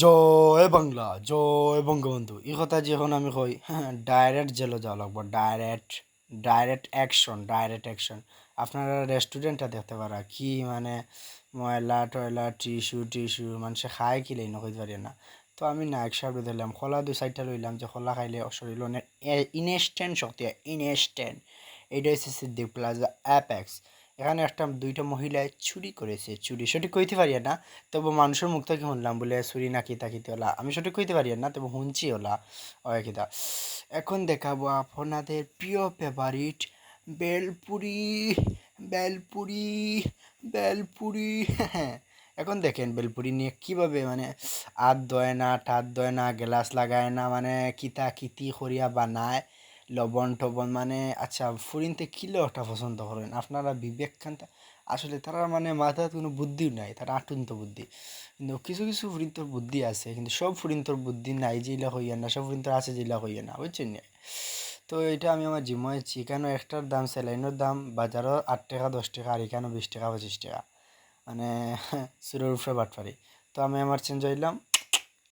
জয় বাংলা জয় বঙ্গবন্ধু এই কথা যখন আমি কই ডাইরেক্ট জেলে যাওয়া লাগবো ডাইরেক্ট অ্যাকশন আপনারা রেস্টুরেন্টটা দেখতে পারা কি মানে ময়লা টয়লা টিস্যু মানুষে খায় কি লাইন কইতে পারি না। তো আমি নায়ক সাহেব দিলাম খোলা দুই সাইডটা লইলাম যে খোলা খাইলে শরীর অনেক ইনস্ট্যান্ট শক্তি হয় ইনস্ট্যান্ট। এইটা হচ্ছে সিদ্দিক প্লাজা অ্যাপেক্স। এখানে একটা দুইটা মহিলায় চুরি করেছে, চুরি সঠিক কইতে পারি না, তবু মানুষের মুখ থেকে শুনলাম বলে চুরি নাকি তাকিতে ওলা, আমি সঠিক কইতে পারি না, তবু শুনছি ওলা ওই কিতা। এখন দেখাবো আপনাদের প্রিয় ফেভারিট বেলপুরি বেলপুরি বেলপুরি হ্যাঁ। এখন দেখেন বেলপুরি নিয়ে কিভাবে মানে হাত ধোয় না, টাত ধোয় না, গ্লাস লাগায় না, মানে কিতা কিতি করিয়া বানায় লবণ টবণ মানে। আচ্ছা ফুরিনতে কিলো একটা পছন্দ করেন আপনারা বিবেক খান। আসলে তারা মানে মাথায় কোনো বুদ্ধিও নাই, তারা আটুন্ত বুদ্ধি। কিন্তু কিছু কিছু ফুরিন্তর বুদ্ধি আছে, কিন্তু সব ফুরিন্তর বুদ্ধি নাই যেগুলা হইয়া না, সব ফুরিন্তর আছে যেগুলা হইয়া না, বুঝছেন না? তো এটা আমি আমার জিম্মায় চিকেনও একটার দাম, স্যালাইনের দাম বাজারও 8 টাকা 10 টাকা, আর এখানেও 20 টাকা 25 টাকা, মানে সুরের উপরে বাটপারি। তো আমি আমার চেঞ্জ হইলাম।